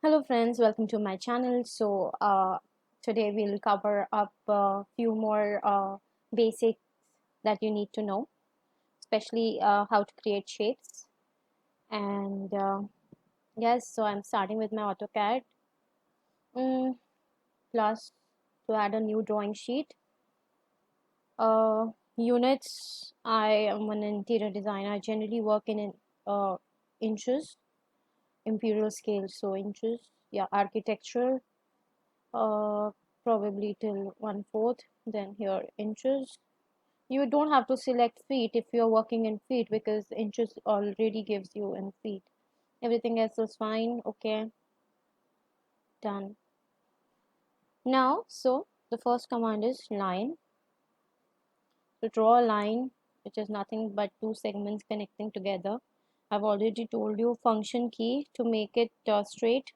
Hello friends, welcome to my channel. Today we'll cover up a few more basics that you need to know, especially how to create shapes. And yes, so I'm starting with my AutoCAD. Mm, Plus, to add a new drawing sheet. Units. I am an interior designer. I generally work in inches, imperial scale, so inches. Yeah, architectural. uh, Probably till 1/4, then here inches. You don't have to select feet if you're working in feet because inches already gives you in feet. Everything else is fine. Okay, done. Now, so the first command is line. To draw a line, which is nothing but two segments connecting together. I've already told you function key to make it straight.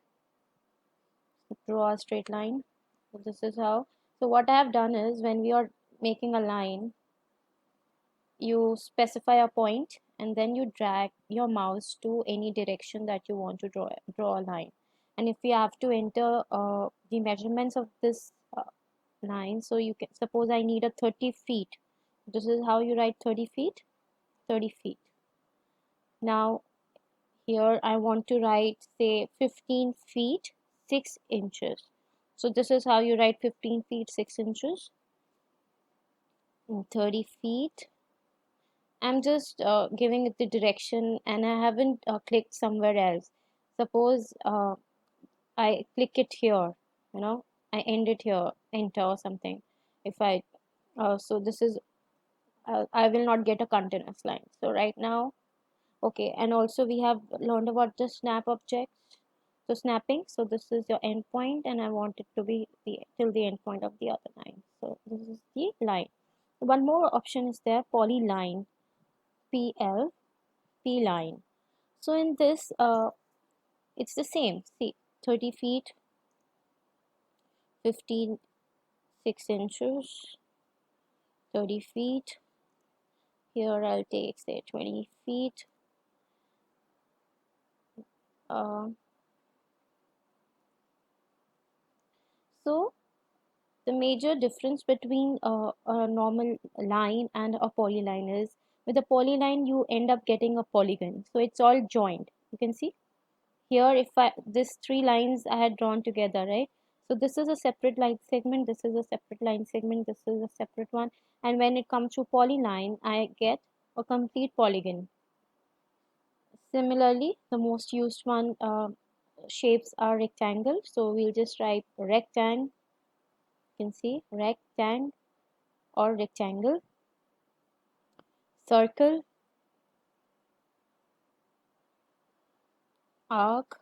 Draw a straight line. So this is how. So what I have done is when we are making a line, you specify a point and then you drag your mouse to any direction that you want to draw a line. And if you have to enter the measurements of this line, so you can suppose I need a 30 feet. This is how you write 30 feet. 30 feet. Now here I want to write say 15 feet 6 inches. So this is how you write 15 feet 6 inches. And 30 feet. I'm just giving it the direction and I haven't clicked somewhere else. Suppose I click it here, you know, I end it here, enter or something. If I, so this is, I will not get a continuous line. So right now, okay, and also we have learned about the snap objects. So snapping, so this is your endpoint and I want it to be till the endpoint of the other line. So this is the line. One more option is there, polyline, PL, PLINE. So in this, it's the same. See, 30 feet, 15, 6 inches, 30 feet. Here I'll take say 20 feet. Uh, so the major difference between a normal line and a polyline is with a polyline you end up getting a polygon. So it's all joined. You can see here if I this three lines I had drawn together, right? So this is a separate line segment, this is a separate line segment, this is a separate one, and when it comes to polyline I get a complete polygon. Similarly, the most used one shapes are rectangle, so we'll just write rectangle. You can see rectangle or rectangle, circle, arc.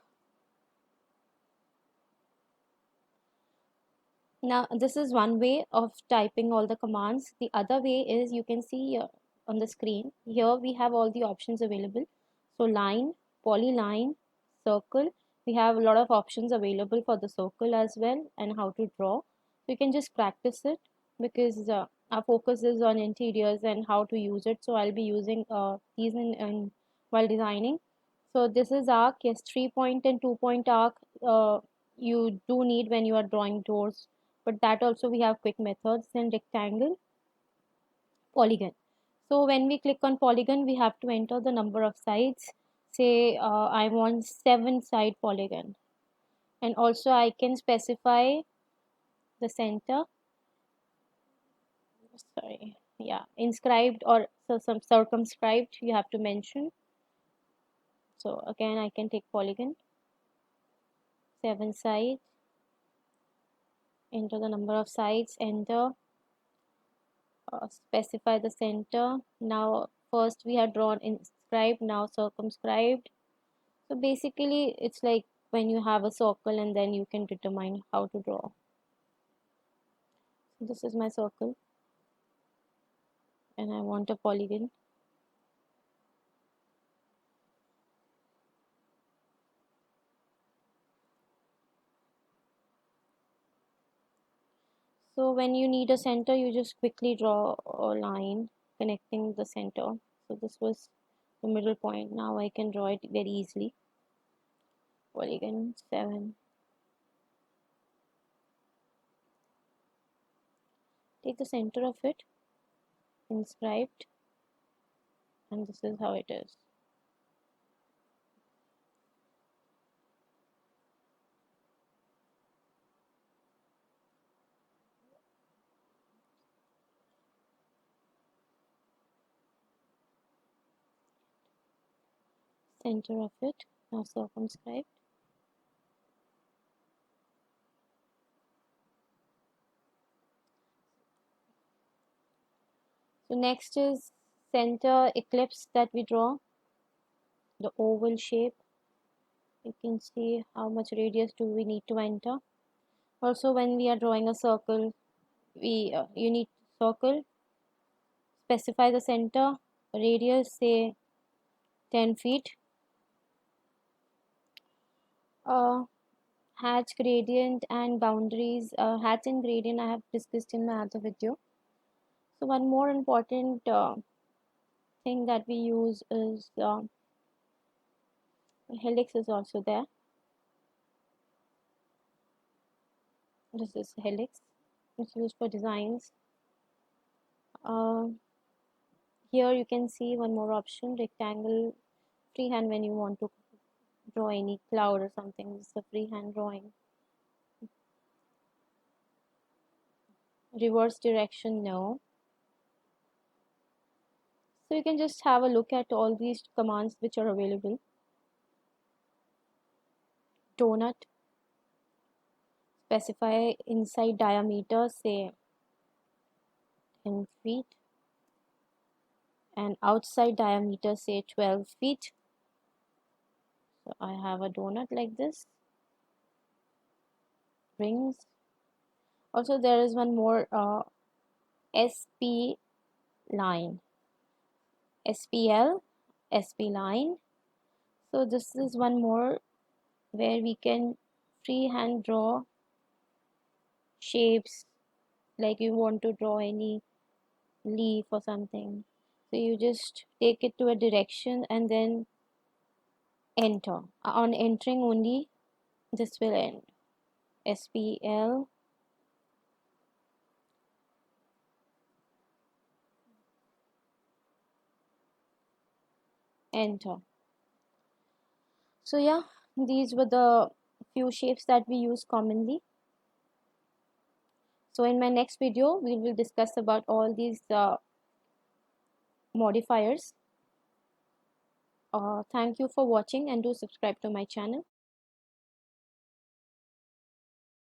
Now this is one way of typing all the commands. The other way is you can see on the screen. Here we have all the options available. So line, polyline, circle. We have a lot of options available for the circle as well and how to draw. So you can just practice it because our focus is on interiors and how to use it. So I'll be using these in while designing. So this is arc. Yes, 3-point and 2-point arc you do need when you are drawing doors, but that also we have quick methods. Then rectangle, polygon. So when we click on polygon we have to enter the number of sides. Say I want 7 side polygon, and also I can specify the center, sorry, yeah, inscribed or so some circumscribed you have to mention. So again I can take polygon, 7 sides, enter the number of sides, enter, specify the center. Now first we had drawn inscribed, now circumscribed. So basically it's like when you have a circle and then you can determine how to draw. So this is my circle and I want a polygon. So when you need a center you just quickly draw a line connecting the center. So this was the middle point. Now I can draw it very easily. polygon 7. Take the center of it, inscribed, and this is how it is. Center of it, now circumscribed. So next is center ellipse that we draw, the oval shape. You can see how much radius do we need to enter. Also, when we are drawing a circle, you need circle, specify the center, radius say 10 feet. Hatch gradient and boundaries. Hatch and gradient I have discussed in my other video. So one more important thing that we use is helix is also there. This is helix. It's used for designs. Here you can see one more option, rectangle, freehand when you want to draw any cloud or something. This is a freehand drawing. Reverse direction, no. So you can just have a look at all these commands which are available. Donut, specify inside diameter, say 10 feet, and outside diameter, say 12 feet. So I have a donut like this. Rings. Also there is one more SP line, SPL, SP line. So this is one more where we can freehand draw shapes, like you want to draw any leaf or something. So you just take it to a direction and then enter. On entering only, this will end. SPL, enter. So yeah, these were the few shapes that we use commonly. So in my next video, we will discuss about all these modifiers. Thank you for watching and do subscribe to my channel.